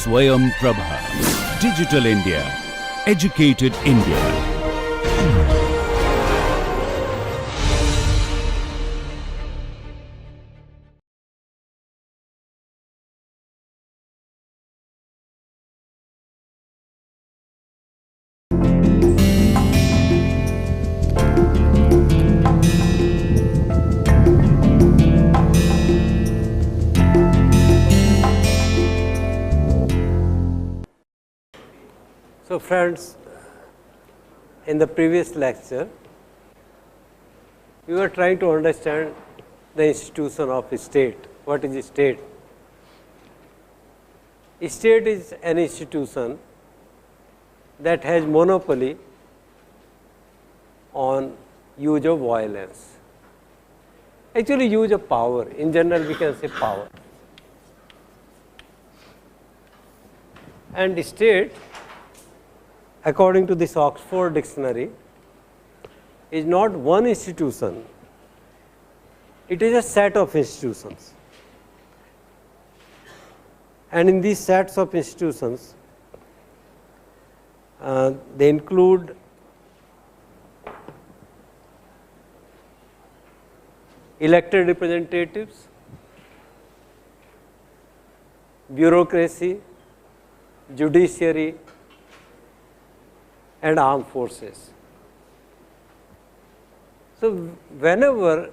SwayamPrabha. Digital India. Educated India. So, friends, in the previous lecture, we were trying to understand the institution of a state. What is a state? A state is an institution that has monopoly on use of violence. Actually, use of power. In general, we can say power. And state, according to this Oxford dictionary, is not one institution, it is a set of institutions. And in these sets of institutions, they include elected representatives, bureaucracy, judiciary, and armed forces. So, whenever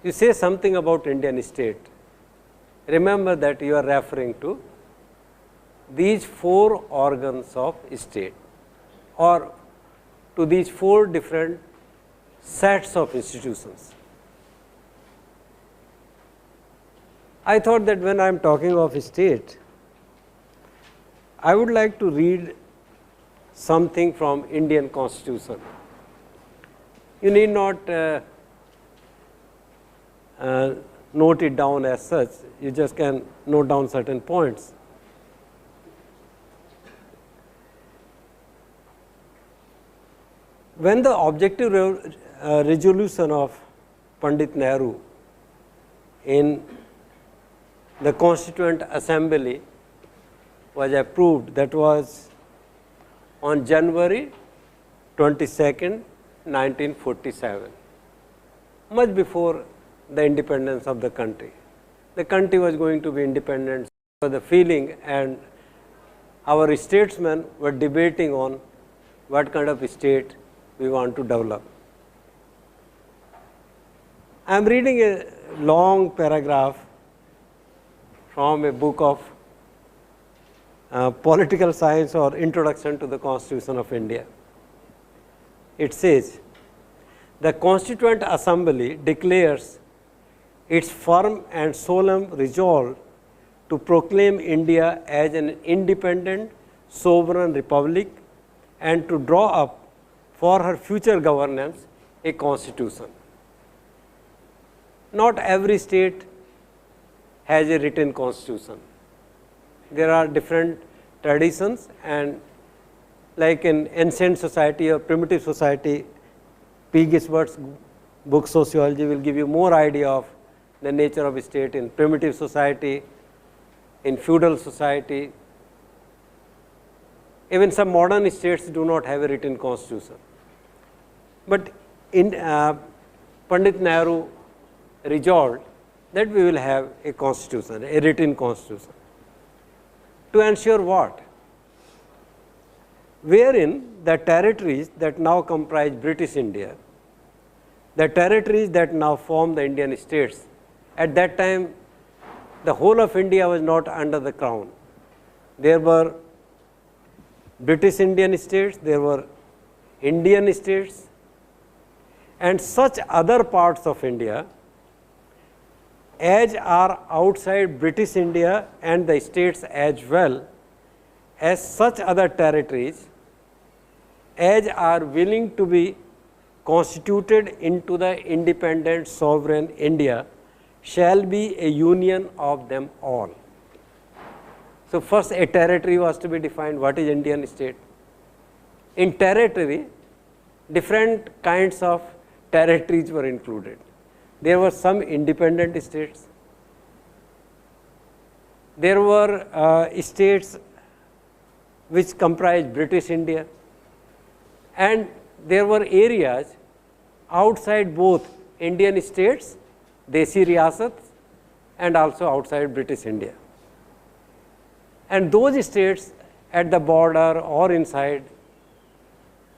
you say something about Indian state, remember that you are referring to these four organs of state or to these four different sets of institutions. I thought that when I am talking of state, I would like to read something from Indian Constitution. You need not note it down as such, you just can note down certain points. When the objective resolution of Pandit Nehru in the Constituent Assembly was approved, that was on January 22nd, 1947, much before the independence of the country. The country was going to be independent, so the feeling, and our statesmen were debating on what kind of state we want to develop. I am reading a long paragraph from a book of Political Science or Introduction to the Constitution of India. It says, the Constituent Assembly declares its firm and solemn resolve to proclaim India as an independent, sovereign republic and to draw up for her future governance a constitution. Not every state has a written constitution. There are different traditions, and like in ancient society or primitive society, P. Gisbert's book Sociology will give you more idea of the nature of a state in primitive society, in feudal society. Even some modern states do not have a written constitution. But in Pandit Nehru resolved that we will have a constitution, a written constitution. To ensure what? Wherein the territories that now comprise British India, the territories that now form the Indian states, at that time the whole of India was not under the crown. There were British Indian states, there were Indian states, and such other parts of India as are outside British India and the states as well as such other territories as are willing to be constituted into the independent sovereign India shall be a union of them all. So, first a territory was to be defined. What is Indian state? In territory, different kinds of territories were included. There were some independent states, there were states which comprised British India, and there were areas outside both Indian states, Desi Riyasats, and also outside British India. And those states at the border or inside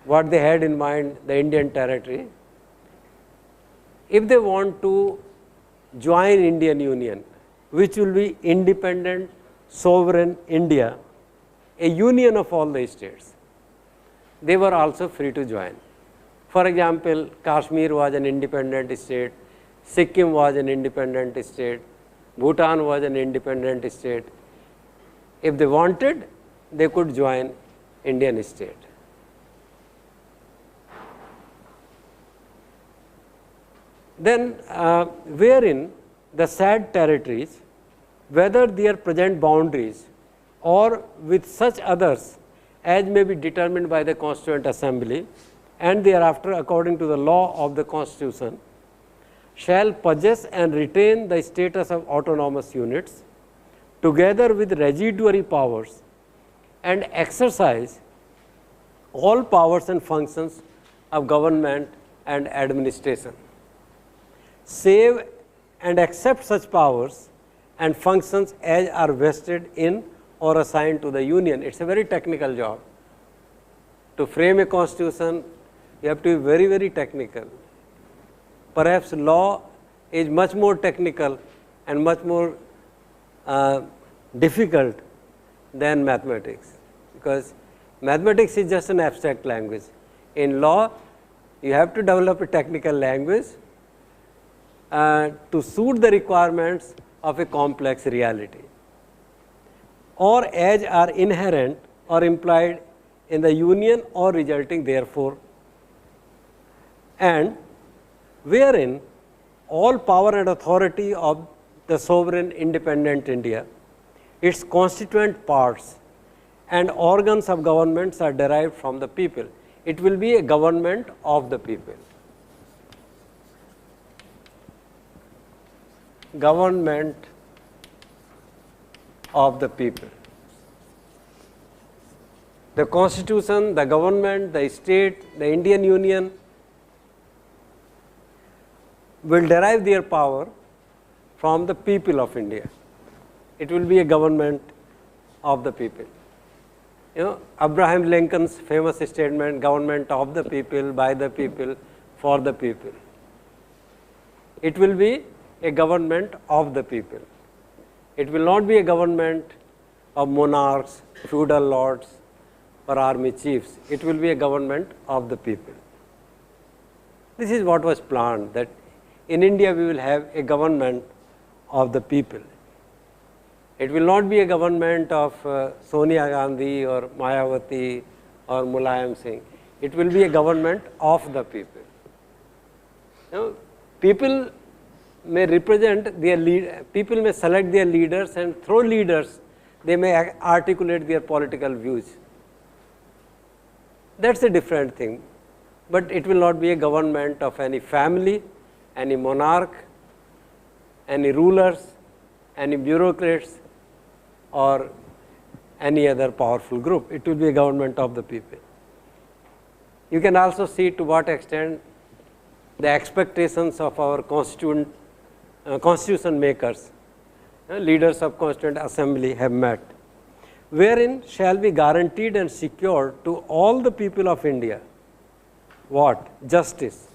what they had in mind, the Indian territory, if they want to join Indian Union, which will be independent, sovereign India, a union of all the states, they were also free to join. For example, Kashmir was an independent state, Sikkim was an independent state, Bhutan was an independent state. If they wanted, they could join Indian state. Then wherein the said territories, whether their present boundaries or with such others as may be determined by the Constituent Assembly and thereafter according to the law of the Constitution, shall possess and retain the status of autonomous units together with residuary powers and exercise all powers and functions of government and administration, save and accept such powers and functions as are vested in or assigned to the Union. It is a very technical job. To frame a constitution, you have to be very, very technical. Perhaps law is much more technical and much more difficult than mathematics, because mathematics is just an abstract language. In law, you have to develop a technical language to suit the requirements of a complex reality, or as are inherent or implied in the union or resulting therefore, and wherein all power and authority of the sovereign independent India, its constituent parts and organs of governments are derived from the people. It will be a government of the people. Government of the people. The Constitution, the government, the state, the Indian Union will derive their power from the people of India. It will be a government of the people. You know, Abraham Lincoln's famous statement, government of the people, by the people, for the people. It will be a government of the people. It will not be a government of monarchs, feudal lords, or army chiefs. It will be a government of the people. This is what was planned, that in India we will have a government of the people. It will not be a government of Sonia Gandhi or Mayawati or Mulayam Singh. It will be a government of the people. You know, people may represent their lead, people may select their leaders, and through leaders they may articulate their political views. That is a different thing, but it will not be a government of any family, any monarch, any rulers, any bureaucrats, or any other powerful group. It will be a government of the people. You can also see to what extent the expectations of our constitution makers, leaders of Constituent Assembly have met, wherein shall be guaranteed and secured to all the people of India what? Justice.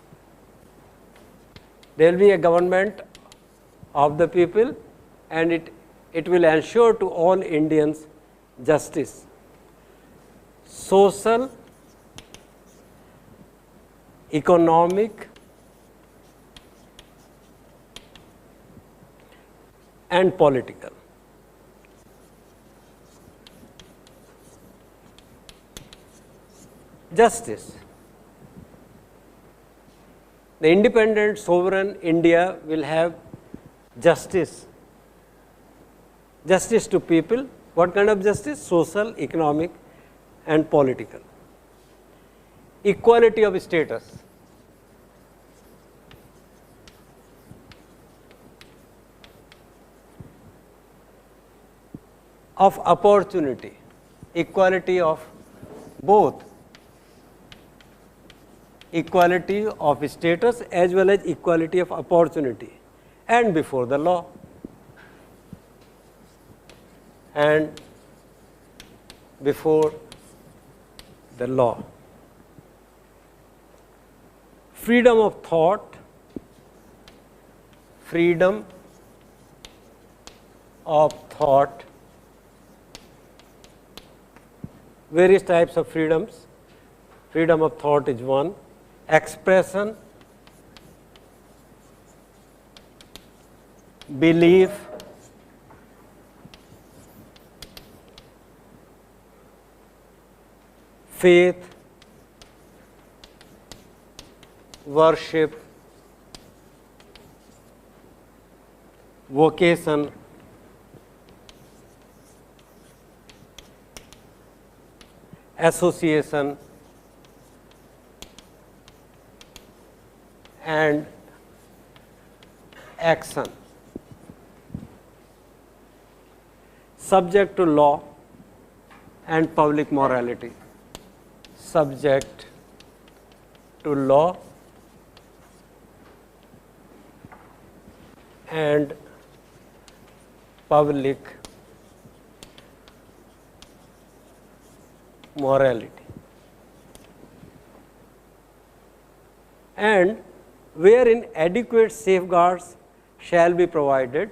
There will be a government of the people, and it will ensure to all Indians justice, social, economic, and political. Justice. The independent sovereign India will have justice. Justice to people. What kind of justice? Social, economic, and political. Equality of status. of opportunity, equality of both, equality of status as well as equality of opportunity and before the law. And before the law. Freedom of thought, freedom of thought, various types of freedoms. Freedom of thought is one. Expression, belief, faith, worship, vocation, association, and action. Subject to law and public morality. Subject to law and public morality. And wherein adequate safeguards shall be provided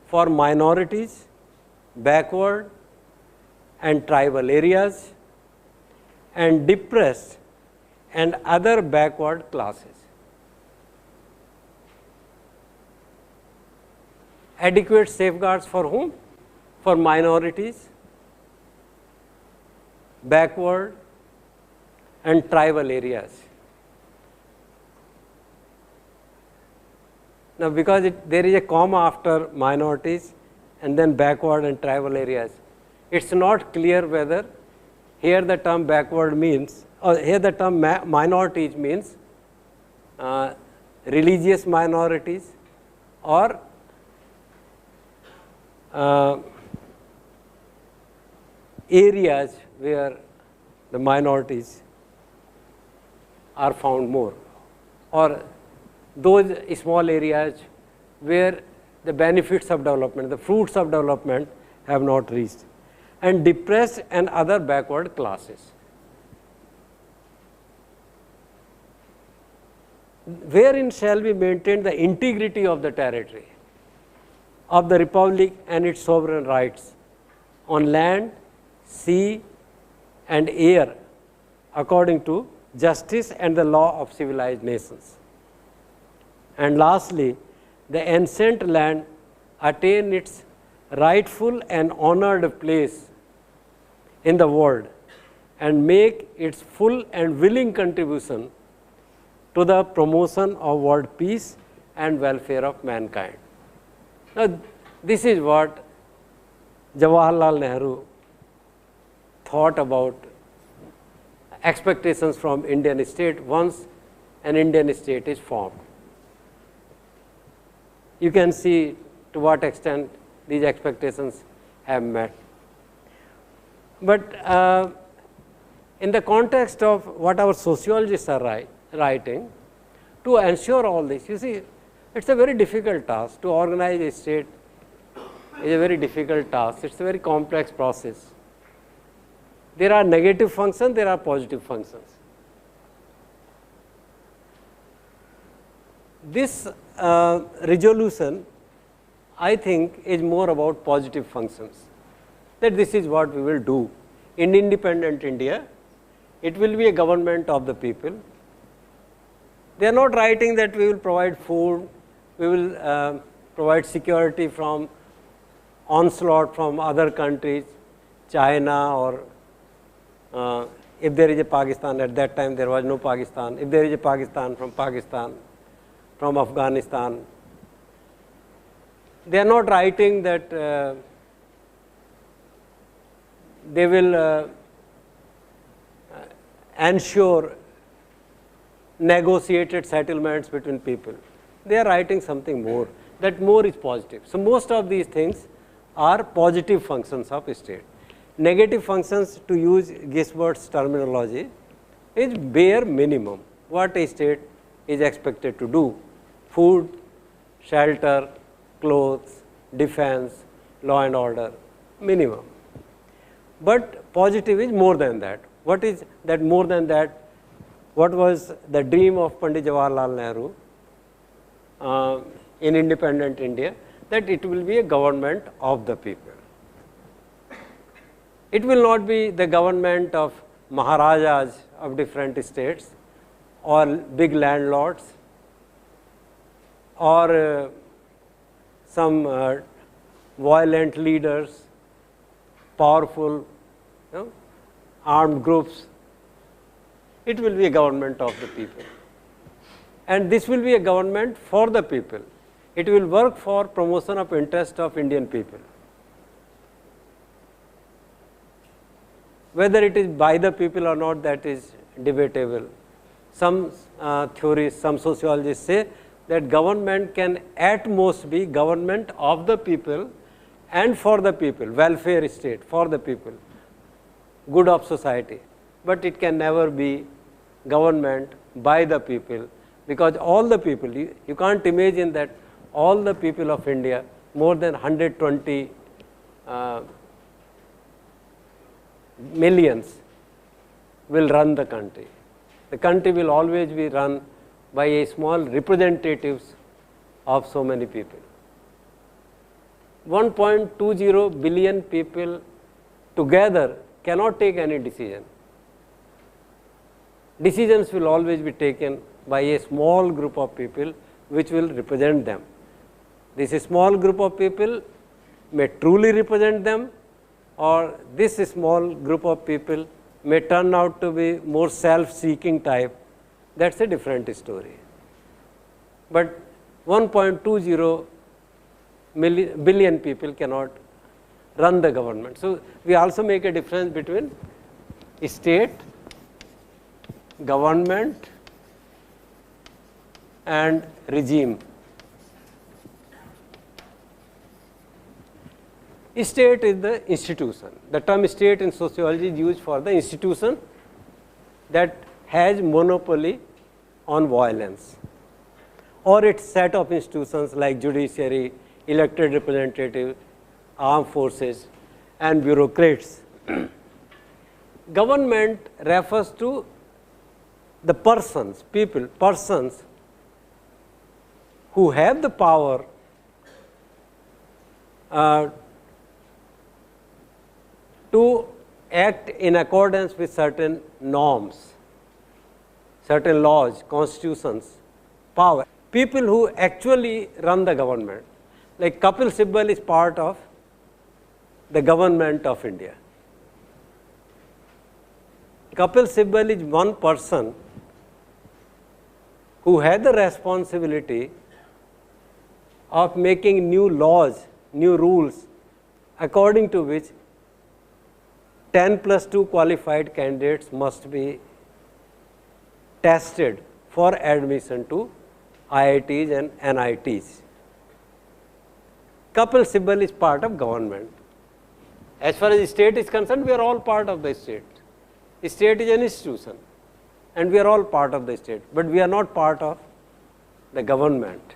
for minorities, backward and tribal areas, and depressed and other backward classes. Adequate safeguards for whom? For minorities, backward and tribal areas. Now, because there is a comma after minorities and then backward and tribal areas, it is not clear whether here the term backward means, or here the term minorities means religious minorities or areas where the minorities are found more, or those small areas where the benefits of development, the fruits of development have not reached, and depressed and other backward classes. Wherein shall be maintained the integrity of the territory of the Republic and its sovereign rights on land, sea, and air according to justice and the law of civilized nations. And lastly, the ancient land attain its rightful and honored place in the world and make its full and willing contribution to the promotion of world peace and welfare of mankind. Now, this is what Jawaharlal Nehru thought about expectations from Indian state once an Indian state is formed. You can see to what extent these expectations have met. But in the context of what our sociologists are writing, to ensure all this, you see, it is a very difficult task to organize a state. Is a very difficult task. It is a very complex process. There are negative functions, there are positive functions. This resolution, I think, is more about positive functions, that this is what we will do. In independent India, it will be a government of the people. They are not writing that we will provide food, we will provide security from onslaught from other countries, China, or if there is a Pakistan, at that time there was no Pakistan, if there is a Pakistan, from Afghanistan. They are not writing that they will ensure negotiated settlements between people. They are writing something more, that more is positive. So, most of these things are positive functions of state. Negative functions, to use Gisbert's terminology, is bare minimum, what a state is expected to do: food, shelter, clothes, defense, law and order, minimum. But positive is more than that. What is that more than that? What was the dream of Pandit Jawaharlal Nehru in independent India? That it will be a government of the people. It will not be the government of Maharajas of different states, or big landlords, or some violent leaders, powerful armed groups. It will be a government of the people. And this will be a government for the people. It will work for promotion of interest of Indian people. Whether it is by the people or not, that is debatable. Some theorists, some sociologists say that government can at most be government of the people and for the people, welfare state for the people, good of society. But it can never be government by the people, because all the people, you can't imagine that all the people of India, more than 120 millions, will run the country. The country will always be run by a small representatives of so many people. 1.20 billion people together cannot take any decision. Decisions will always be taken by a small group of people which will represent them. This small group of people may truly represent them, or this small group of people may turn out to be more self-seeking type. That is a different story. But 1.20 billion people cannot run the government. So, we also make a difference between state, government and regime. State is the institution. The term state in sociology is used for the institution that has monopoly on violence, or its set of institutions like judiciary, elected representative, armed forces and bureaucrats. Government refers to the persons, people, persons who have the power to act in accordance with certain norms, certain laws, constitutions, power. People who actually run the government, like Kapil Sibal is part of the government of India. Kapil Sibal is one person who had the responsibility of making new laws, new rules, according to which 10+2 qualified candidates must be tested for admission to IITs and NITs. Kapil Sibal is part of government. As far as the state is concerned, we are all part of the state. The state is an institution and we are all part of the state, but we are not part of the government.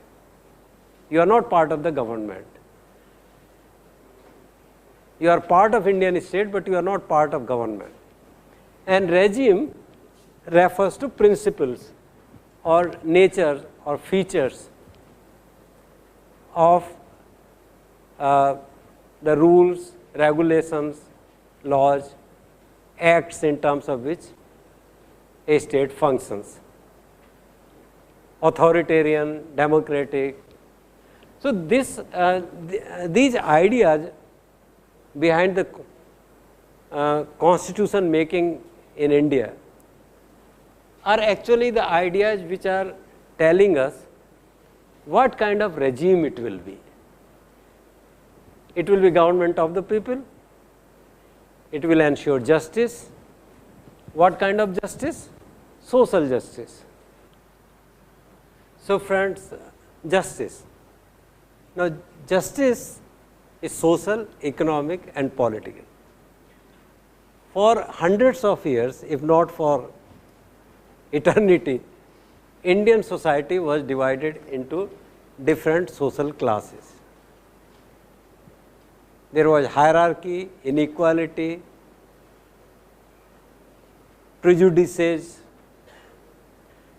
You are not part of the government. You are part of Indian state, but you are not part of government. And regime refers to principles or nature or features of the rules, regulations, laws, acts in terms of which a state functions. Authoritarian, democratic. So, these ideas behind the constitution making in India are actually the ideas which are telling us what kind of regime it will be. It will be government of the people. It will ensure justice. What kind of justice? Social justice. So, friends, justice. Now, justice is social, economic and political. For hundreds of years, if not for eternity, Indian society was divided into different social classes. There was hierarchy, inequality, prejudices,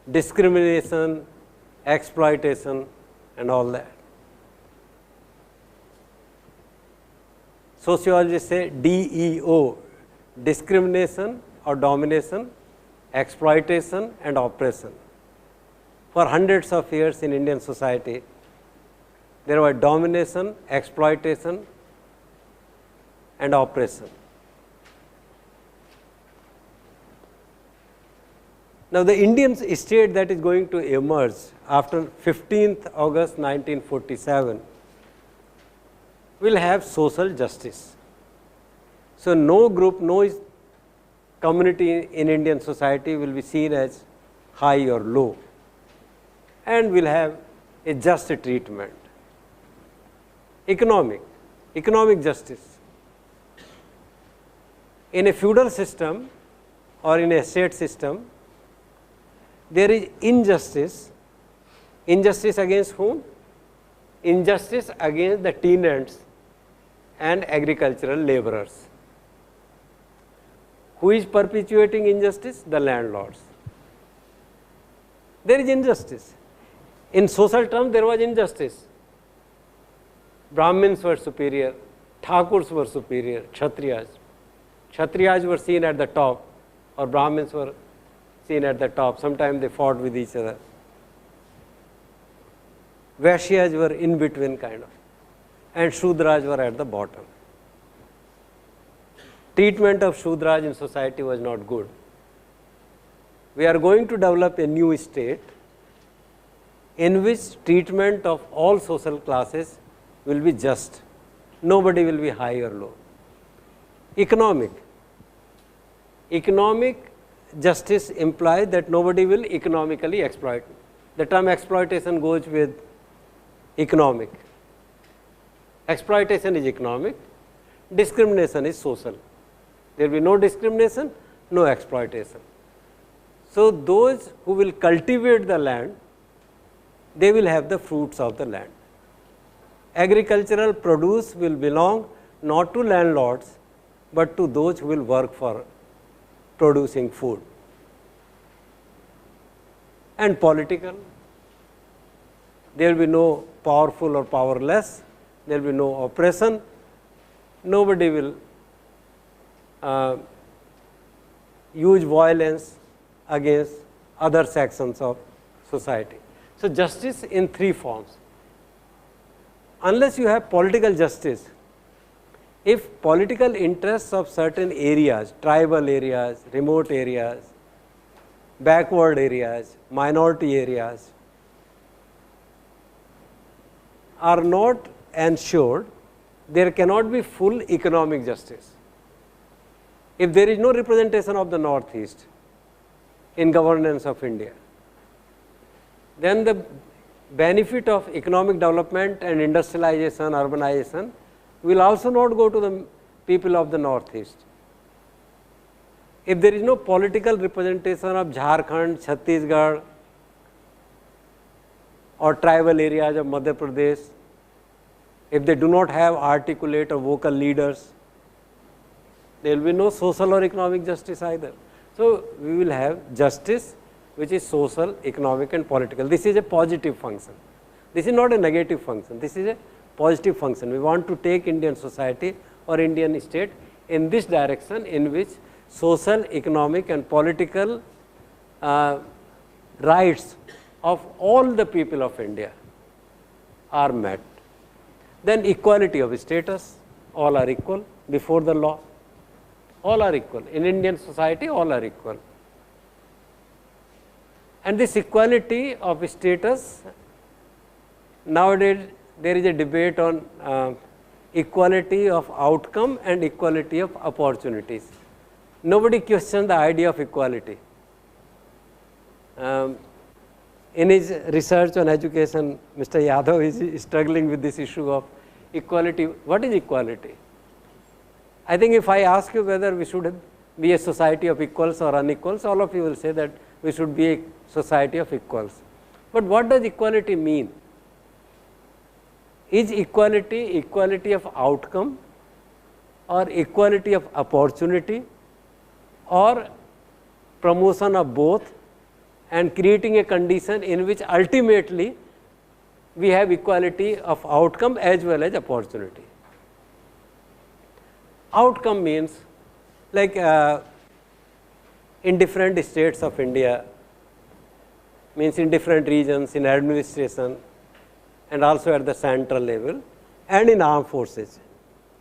discrimination, exploitation and all that. Sociologists say DEO, discrimination or domination, exploitation and oppression. For hundreds of years in Indian society, there was domination, exploitation and oppression. Now, the Indian state that is going to emerge after 15th August 1947 will have social justice. So, no group, no community in Indian society will be seen as high or low and will have a just treatment. Economic justice. In a feudal system or in a state system, there is injustice. Injustice against whom? Injustice against the tenants and agricultural laborers. Who is perpetuating injustice? The landlords. There is injustice. In social terms, there was injustice. Brahmins were superior, Thakurs were superior, Kshatriyas. Kshatriyas were seen at the top or Brahmins were seen at the top. Sometimes they fought with each other. Vaishyas were in between kind of, and Shudras were at the bottom. Treatment of Shudras in society was not good. We are going to develop a new state in which treatment of all social classes will be just. Nobody will be high or low. Economic justice implies that nobody will economically exploit. The term exploitation goes with economic. Exploitation is economic, discrimination is social. There will be no discrimination, no exploitation. So, those who will cultivate the land, they will have the fruits of the land. Agricultural produce will belong not to landlords, but to those who will work for producing food. And political, there will be no powerful or powerless, there will be no oppression, nobody will use violence against other sections of society. So, justice in three forms. Unless you have political justice, if political interests of certain areas, tribal areas, remote areas, backward areas, minority areas are not ensured, there cannot be full economic justice. If there is no representation of the Northeast in governance of India, then the benefit of economic development and industrialization, urbanization will also not go to the people of the Northeast. If there is no political representation of Jharkhand, Chhattisgarh or tribal areas of Madhya Pradesh, if they do not have articulate or vocal leaders, there will be no social or economic justice either. So, we will have justice which is social, economic and political. This is a positive function. This is not a negative function. This is a positive function. We want to take Indian society or Indian state in this direction in which social, economic and political rights of all the people of India are met. Then equality of status, all are equal before the law, all are equal. In Indian society, all are equal. And this equality of status, nowadays there is a debate on equality of outcome and equality of opportunities. Nobody questions the idea of equality. In his research on education, Mr. Yadav is struggling with this issue of equality, what is equality? I think if I ask you whether we should be a society of equals or unequals, all of you will say that we should be a society of equals. But what does equality mean? Is equality equality of outcome, or equality of opportunity, or promotion of both, and creating a condition in which ultimately we have equality of outcome as well as opportunity? Outcome means, like in different states of India, means in different regions, in administration, and also at the central level, and in armed forces.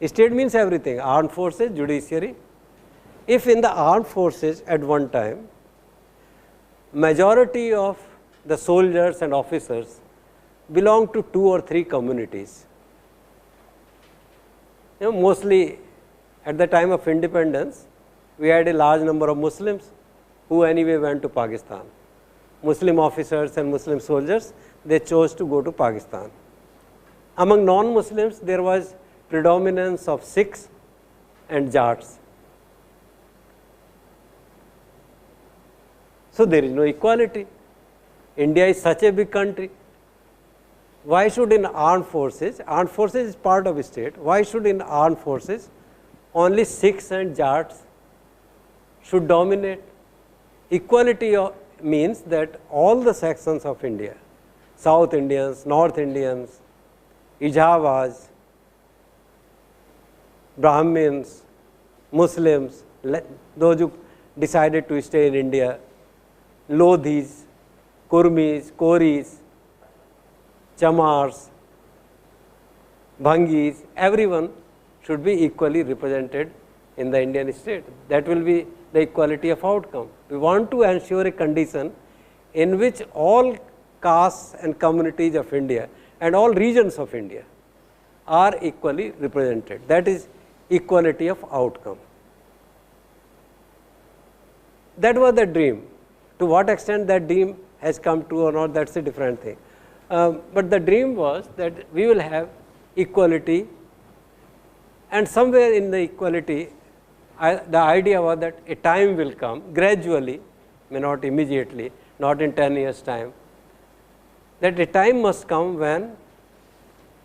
State means everything, armed forces, judiciary. If in the armed forces at one time, majority of the soldiers and officers belong to 2 or 3 communities, mostly at the time of independence, we had a large number of Muslims who anyway went to Pakistan. Muslim officers and Muslim soldiers, they chose to go to Pakistan. Among non-Muslims, there was predominance of Sikhs and Jats. So there is no equality. India is such a big country. Why should in armed forces is part of a state, why should in armed forces only Sikhs and Jats should dominate? Equality means that all the sections of India, South Indians, North Indians, Ijhawas, Brahmins, Muslims, those who decided to stay in India, Lodhis, Kurmis, Koris, Chamars, Bhangis, everyone should be equally represented in the Indian state. That will be the equality of outcome. We want to ensure a condition in which all castes and communities of India and all regions of India are equally represented. That is equality of outcome. That was the dream. To what extent that dream has come true or not, that is a different thing. But the dream was that we will have equality, and somewhere in the equality, the idea was that a time will come gradually, may not immediately, not in 10 years time, that a time must come when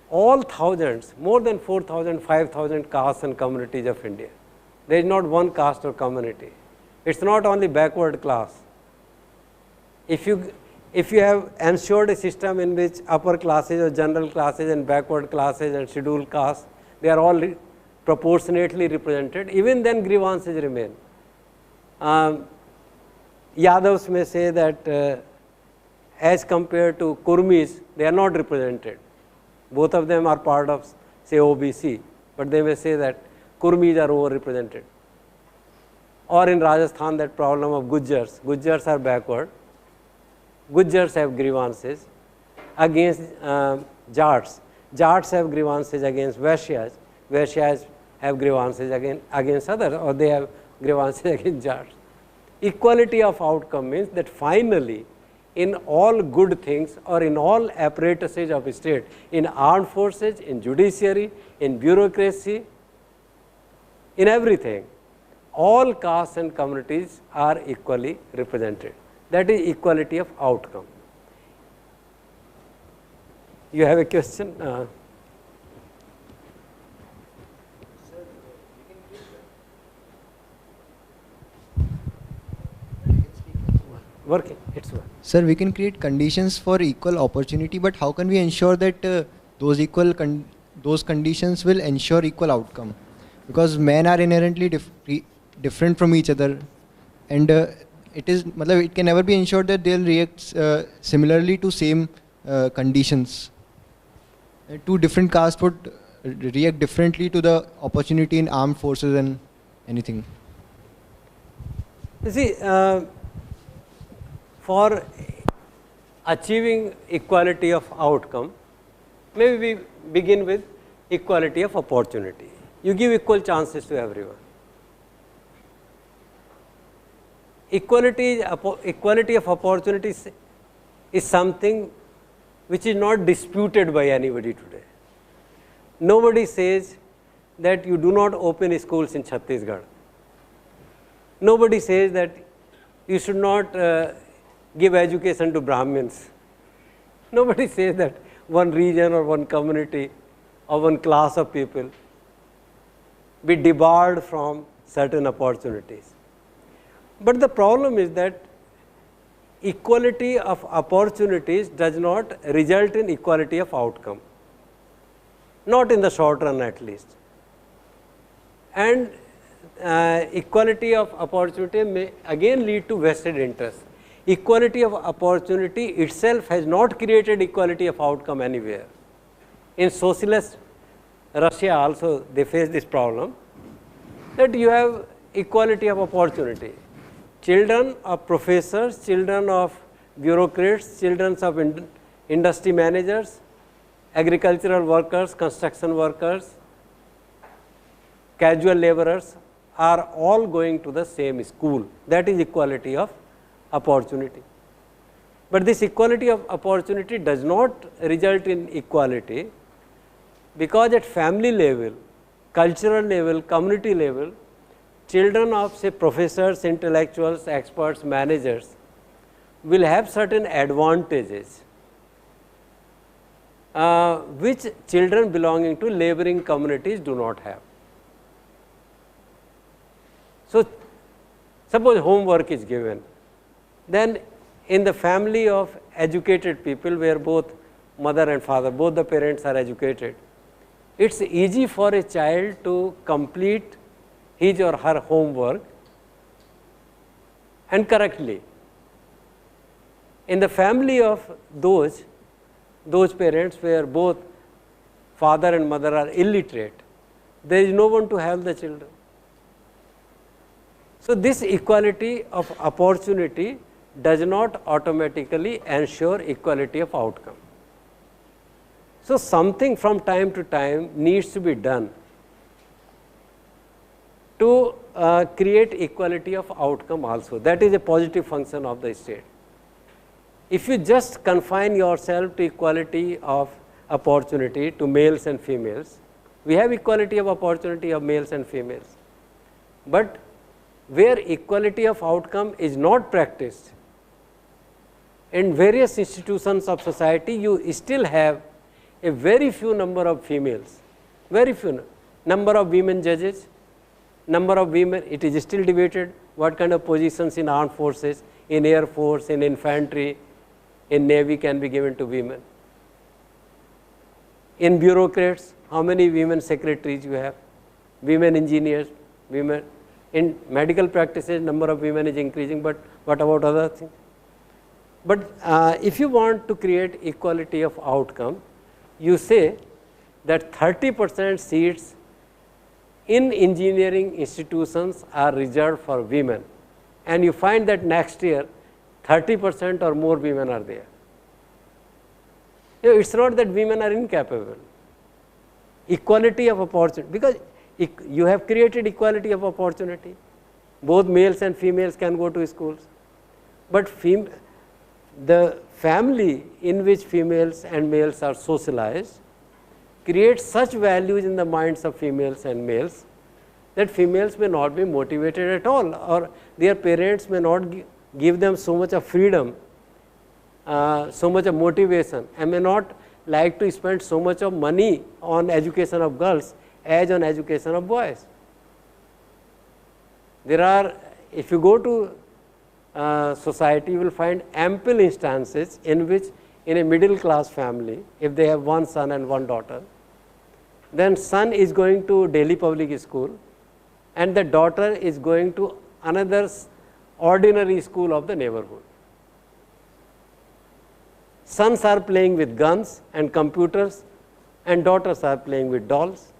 all thousands, more than 4,000, 5,000 castes and communities of India, there is not one caste or community. It is not only backward class. If you have ensured a system in which upper classes or general classes and backward classes and scheduled castes, they are all proportionately represented, even then grievances remain. Yadavs may say that as compared to Kurmis, they are not represented. Both of them are part of, say, OBC, but they may say that Kurmis are overrepresented. Or in Rajasthan, that problem of Gujars. Gujars are backward. Gujars have grievances against Jats. Jats have grievances against Vaishyas. Vaishyas have grievances against others, or they have grievances against Jats. Equality of outcome means that finally, in all good things or in all apparatuses of state, in armed forces, in judiciary, in bureaucracy, in everything, all castes and communities are equally represented. That is equality of outcome. You have a question? Working, it's working. Sir, we can create conditions for equal opportunity, but how can we ensure that those conditions will ensure equal outcome? Because men are inherently different from each other, and it can never be ensured that they'll react similarly to same conditions. Two different castes would react differently to the opportunity in armed forces and anything. You see, for achieving equality of outcome, maybe we begin with equality of opportunity. You give equal chances to everyone. Equality of opportunities is something which is not disputed by anybody today. Nobody says that you do not open schools in Chhattisgarh. Nobody says that you should not give education to Brahmins. Nobody says that one region or one community or one class of people be debarred from certain opportunities. But the problem is that equality of opportunities does not result in equality of outcome, not in the short run at least. And equality of opportunity may again lead to vested interest. Equality of opportunity itself has not created equality of outcome anywhere. In socialist Russia also they face this problem, that you have equality of opportunity. Children of professors, children of bureaucrats, children of industry managers, agricultural workers, construction workers, casual laborers are all going to the same school. That is equality of opportunity. But this equality of opportunity does not result in equality, because at family level, cultural level, community level, children of say professors, intellectuals, experts, managers will have certain advantages which children belonging to laboring communities do not have. So, suppose homework is given, then in the family of educated people where both mother and father, both the parents are educated, it is easy for a child to complete his or her homework and correctly. In the family of those parents where both father and mother are illiterate, there is no one to help the children. So, this equality of opportunity does not automatically ensure equality of outcome. So, something from time to time needs to be done to create equality of outcome also. That is a positive function of the state. If you just confine yourself to equality of opportunity to males and females, we have equality of opportunity of males and females. But where equality of outcome is not practiced, in various institutions of society, you still have a very few number of females, very few number of women judges, number of women, it is still debated what kind of positions in armed forces, in air force, in infantry, in navy can be given to women. In bureaucrats, how many women secretaries you have, women engineers, women. In medical practices, number of women is increasing, but what about other things? But if you want to create equality of outcome, you say that 30% seats in engineering institutions are reserved for women, and you find that next year 30% or more women are there. You know, it's not that women are incapable. Equality of opportunity, because you have created equality of opportunity. Both males and females can go to schools, but the family in which females and males are socialized creates such values in the minds of females and males that females may not be motivated at all, or their parents may not give them so much of freedom, so much of motivation, and may not like to spend so much of money on education of girls as on education of boys. There are, if you go to society, you will find ample instances in which in a middle class family, if they have one son and one daughter, then son is going to Delhi public school and the daughter is going to another ordinary school of the neighborhood. Sons are playing with guns and computers and daughters are playing with dolls.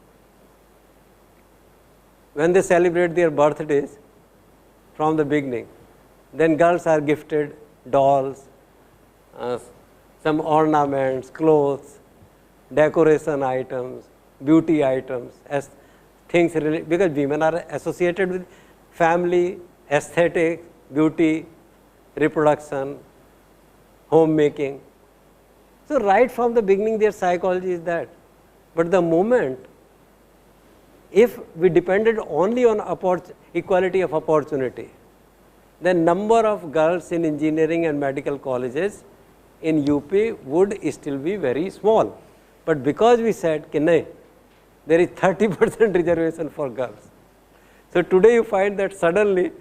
When they celebrate their birthdays from the beginning, then girls are gifted dolls, some ornaments, clothes, decoration items, beauty items, as things related, because women are associated with family, aesthetic, beauty, reproduction, homemaking. So, right from the beginning their psychology is that But the moment if we depended only on equality of opportunity, the number of girls in engineering and medical colleges in UP would still be very small. But because we said ki nahi, there is 30% reservation for girls. So today you find that suddenly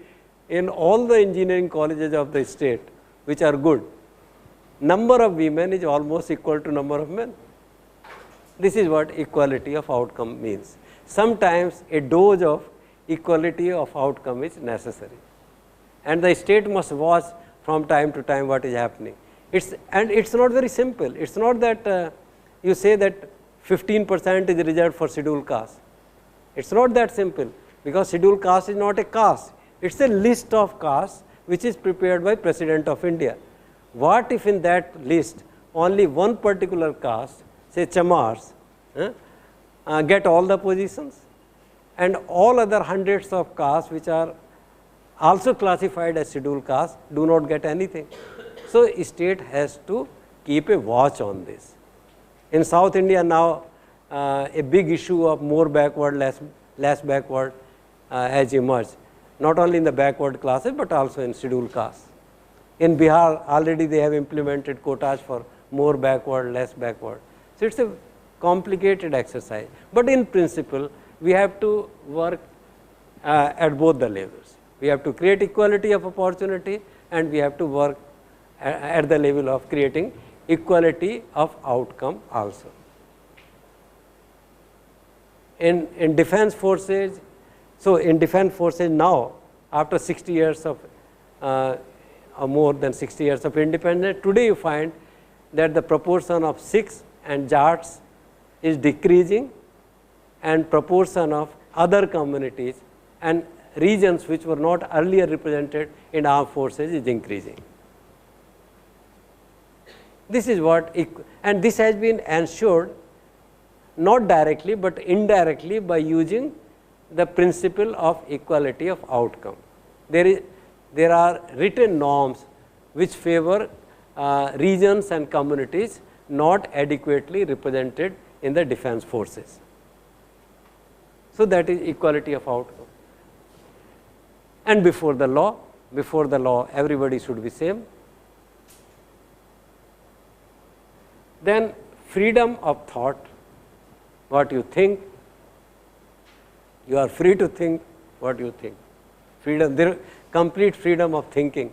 in all the engineering colleges of the state which are good, number of women is almost equal to number of men. This is what equality of outcome means. Sometimes a dose of equality of outcome is necessary, and the state must watch from time to time what is happening. It's not very simple. It's not that you say that 15% is reserved for scheduled caste. It's not that simple, because scheduled caste is not a caste. It's a list of castes which is prepared by President of India. What if in that list only one particular caste, say Chamars, get all the positions, and all other hundreds of castes which are also classified as scheduled caste do not get anything? So state has to keep a watch on this. In South India now, a big issue of more backward, less backward has emerged, not only in the backward classes but also in scheduled castes. In Bihar already they have implemented quotas for more backward, less backward. So it's a complicated exercise, but in principle we have to work at both the levels. We have to create equality of opportunity, and we have to work at the level of creating equality of outcome also. In defense forces, so in defense forces now, after 60 years of or more than 60 years of independence, today you find that the proportion of Sikhs and Jats is decreasing, and proportion of other communities and regions which were not earlier represented in armed forces is increasing. This is what, and this has been ensured not directly but indirectly by using the principle of equality of outcome. There are written norms which favor regions and communities not adequately represented in the defense forces. So that is equality of outcome. And before the law everybody should be same. Then freedom of thought, what you think, you are free to think what you think. Freedom, complete freedom of thinking.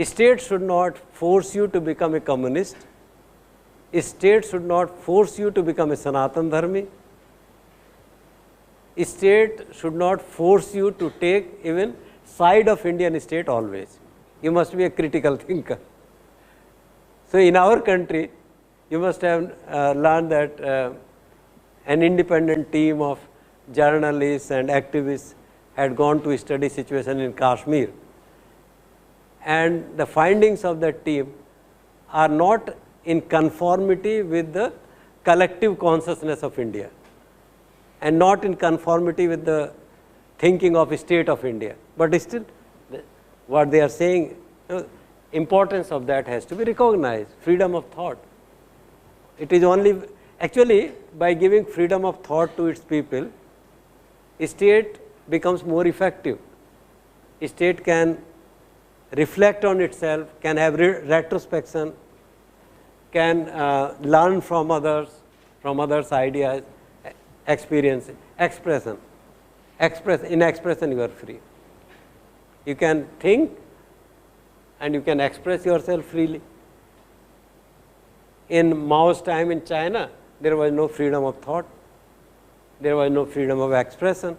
State should not force you to become a communist. State should not force you to become a Sanatan Dharmi. State should not force you to take even side of Indian state always. You must be a critical thinker. So in our country, you must have learned that an independent team of journalists and activists had gone to study situation in Kashmir, and the findings of that team are not in conformity with the collective consciousness of India, and not in conformity with the thinking of state of India, but still what they are saying, importance of that has to be recognized. Freedom of thought. It is only actually by giving freedom of thought to its people, state becomes more effective. State can reflect on itself, can have retrospection, can learn from others' ideas, experience, expression. In expression you are free. You can think and you can express yourself freely. In Mao's time in China, there was no freedom of thought, there was no freedom of expression.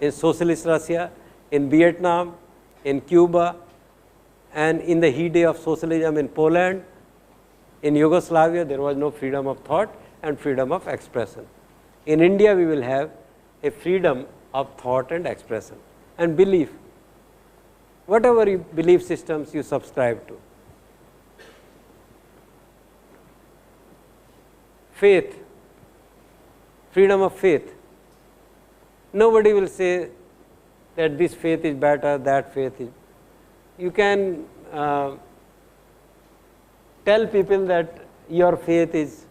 In socialist Russia, in Vietnam, in Cuba, and in the heyday of socialism in Poland, in Yugoslavia, there was no freedom of thought and freedom of expression. In India, we will have a freedom of thought and expression and belief, whatever belief systems you subscribe to. Faith, freedom of faith. Nobody will say that this faith is better, that faith is. You can tell people that your faith is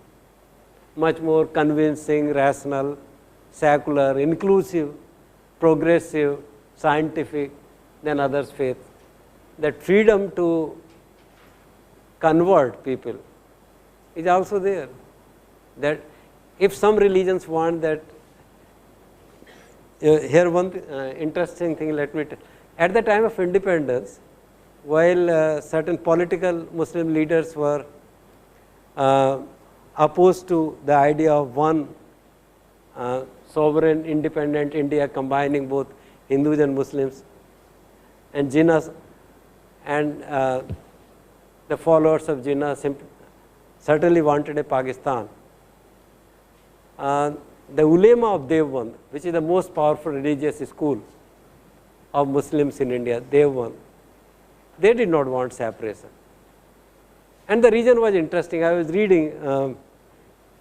much more convincing, rational, secular, inclusive, progressive, scientific than others' faith. That freedom to convert people is also there. That if some religions want that, here one interesting thing, let me tell. At the time of independence, while certain political Muslim leaders were opposed to the idea of one sovereign, independent India combining both Hindus and Muslims, and Jinnah and the followers of Jinnah certainly wanted a Pakistan. The ulema of Devband, which is the most powerful religious school of Muslims in India, Devband, they did not want separation. And the reason was interesting. I was reading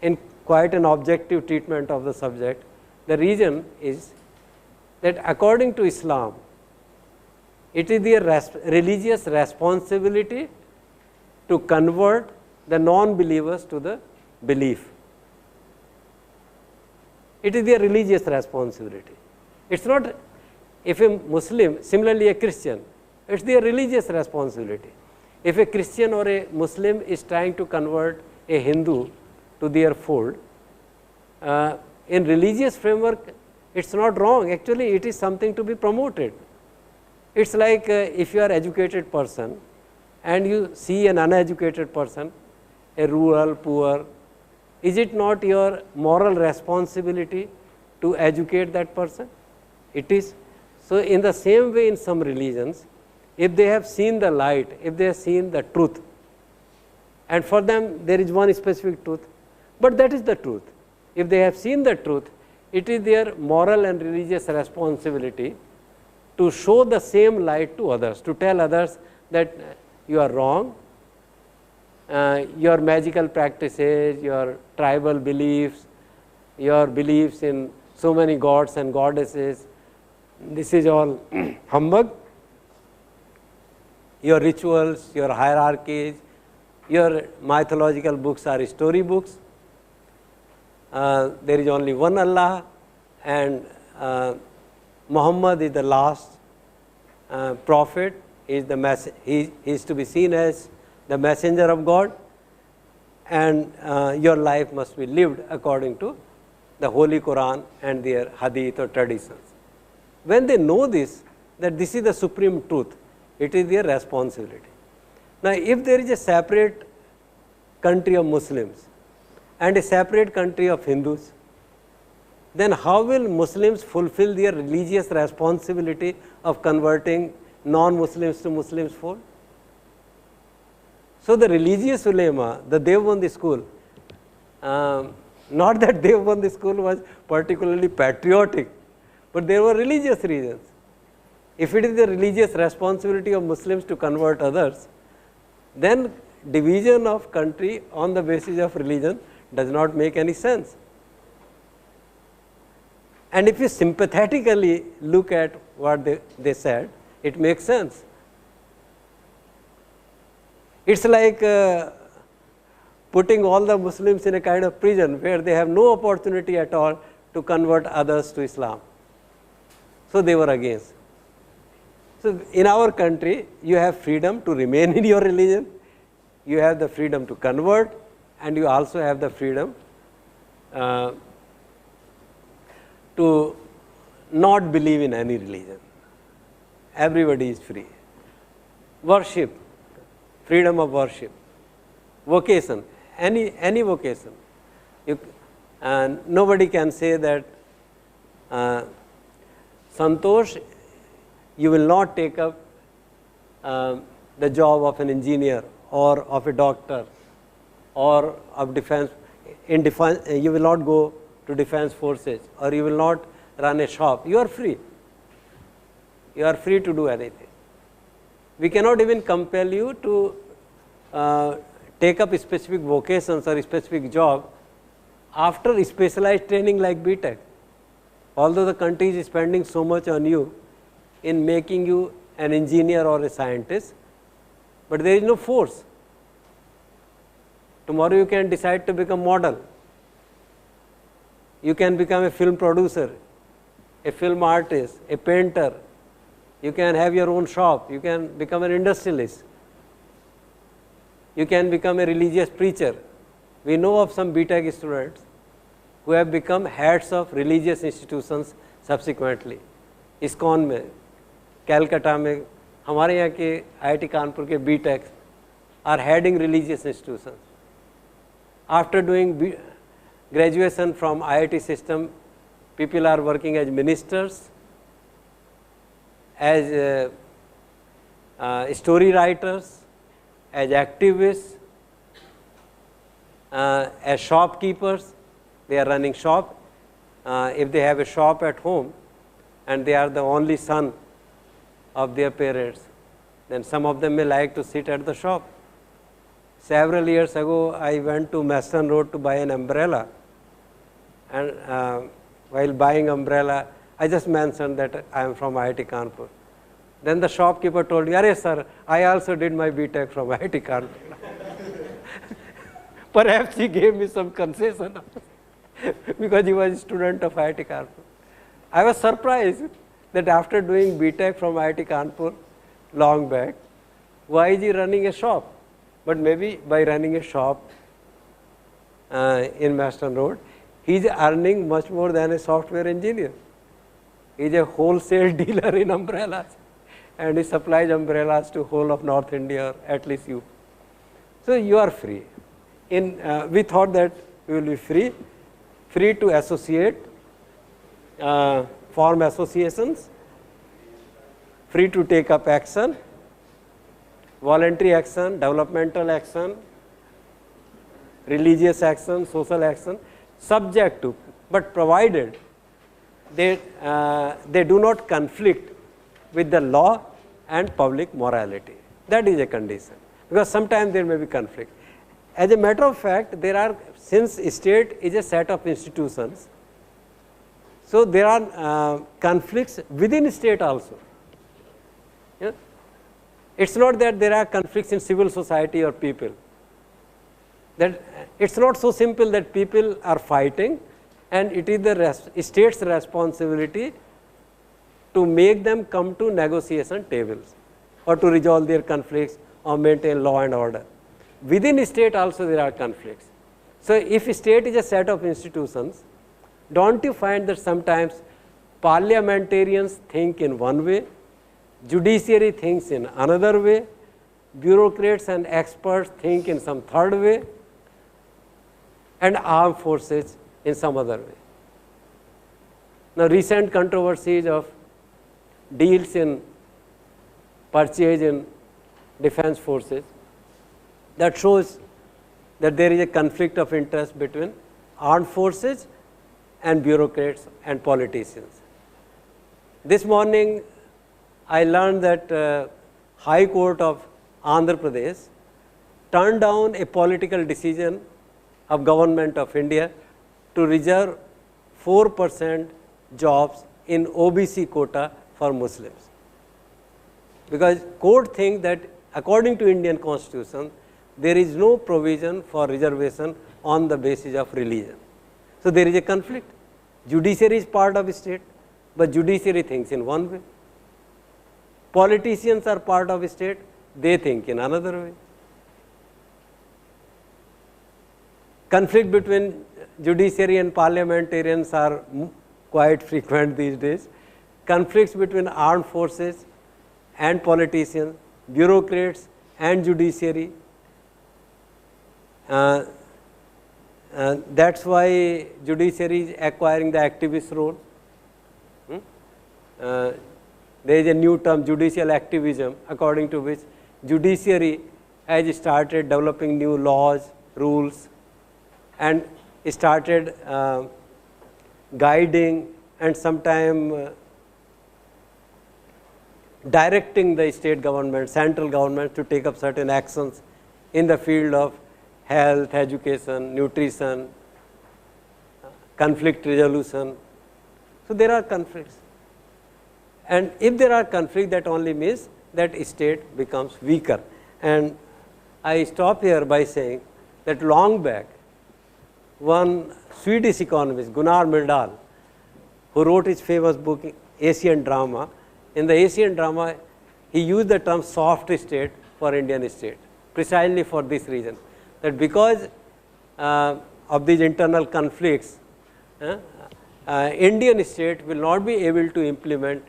in quite an objective treatment of the subject. The reason is that according to Islam, it is their religious responsibility to convert the non-believers to the belief. It is their religious responsibility. It's not, if a Muslim, similarly a Christian, it's their religious responsibility. If a Christian or a Muslim is trying to convert a Hindu to their fold, in religious framework, it's not wrong. Actually, it is something to be promoted. It's like if you are an educated person and you see an uneducated person, a rural, poor, is it not your moral responsibility to educate that person? It is. So, in the same way in some religions, if they have seen the light, if they have seen the truth, and for them there is one specific truth, but that is the truth. If they have seen the truth, it is their moral and religious responsibility to show the same light to others, to tell others that you are wrong, your magical practices, your tribal beliefs, your beliefs in so many gods and goddesses, this is all humbug. Your rituals, your hierarchies, your mythological books are story books. There is only one Allah, and Muhammad is the last prophet. He is to be seen as the messenger of God, and your life must be lived according to the Holy Quran and their hadith or traditions. When they know this, that this is the supreme truth, it is their responsibility. Now, if there is a separate country of Muslims and a separate country of Hindus, then how will Muslims fulfill their religious responsibility of converting non-Muslims to Muslims fold? So, the religious ulema, the Devband school, not that Devband school was particularly patriotic, but there were religious reasons. If it is the religious responsibility of Muslims to convert others, then division of country on the basis of religion does not make any sense. And if you sympathetically look at what they said, it makes sense. It's like putting all the Muslims in a kind of prison where they have no opportunity at all to convert others to Islam. So, they were against. So, in our country, you have freedom to remain in your religion, you have the freedom to convert, and you also have the freedom to not believe in any religion. Everybody is free. Worship, freedom of worship, vocation, any vocation. And nobody can say that Santosh, you will not take up the job of an engineer or of a doctor or of defense. In defense, you will not go to defense forces, or you will not run a shop. You are free. You are free to do anything. We cannot even compel you to take up specific vocations or specific job after specialized training like B.Tech. Although the country is spending so much on you in making you an engineer or a scientist, but there is no force. Tomorrow you can decide to become model. You can become a film producer, a film artist, a painter. You can have your own shop. You can become an industrialist. You can become a religious preacher. We know of some BTech students who have become heads of religious institutions subsequently. ISKCON में, कैलकाटा में, हमारे यहाँ के IIT Kanpur के BTech are heading religious institutions. After doing graduation from IIT system, people are working as ministers, as story writers, as activists, as shopkeepers. They are running shop. If they have a shop at home and they are the only son of their parents, then some of them may like to sit at the shop. Several years ago, I went to Maston Road to buy an umbrella, and while buying umbrella, I just mentioned that I am from IIT Kanpur. Then the shopkeeper told me, "Arey sir, I also did my BTech from IIT Kanpur." Perhaps he gave me some concession because he was a student of IIT Kanpur. I was surprised that after doing BTech from IIT Kanpur long back, why is he running a shop? But maybe by running a shop in Maston Road, he is earning much more than a software engineer. He is a wholesale dealer in umbrellas, and he supplies umbrellas to whole of North India, or at least you. So you are free. We thought that we will be free to associate, form associations, free to take up action, voluntary action, developmental action, religious action, social action, subject to, but provided they do not conflict with the law and public morality. That is a condition, because sometimes there may be conflict. As a matter of fact, since state is a set of institutions, so there are conflicts within state also. Yeah? It's not that there are conflicts in civil society or people. That it's not so simple that people are fighting, and it is the state's responsibility to make them come to negotiation tables or to resolve their conflicts or maintain law and order. Within state also there are conflicts. So if state is a set of institutions, don't you find that sometimes parliamentarians think in one way, judiciary thinks in another way, bureaucrats and experts think in some third way, and armed forces in some other way. Now recent controversies of deals in purchase in defense forces, that shows that there is a conflict of interest between armed forces and bureaucrats and politicians. This morning I learned that High Court of Andhra Pradesh turned down a political decision of Government of India to reserve 4% jobs in OBC quota for Muslims. Because court thinks that according to Indian Constitution, there is no provision for reservation on the basis of religion. So there is a conflict. Judiciary is part of state, but judiciary thinks in one way. Politicians are part of state, they think in another way. Conflict between judiciary and parliamentarians are quite frequent these days. Conflicts between armed forces and politicians, bureaucrats and judiciary. That's why judiciary is acquiring the activist role. There is a new term, judicial activism, according to which judiciary has started developing new laws, rules, and started guiding and sometime directing the state government, central government to take up certain actions in the field of health, education, nutrition, conflict resolution. So there are conflicts. And if there are conflicts, that only means that state becomes weaker. And I stop here by saying that long back, one Swedish economist, Gunnar Myrdal, who wrote his famous book Asian Drama. In the Asian Drama, he used the term soft state for Indian state, precisely for this reason, that because of these internal conflicts, Indian state will not be able to implement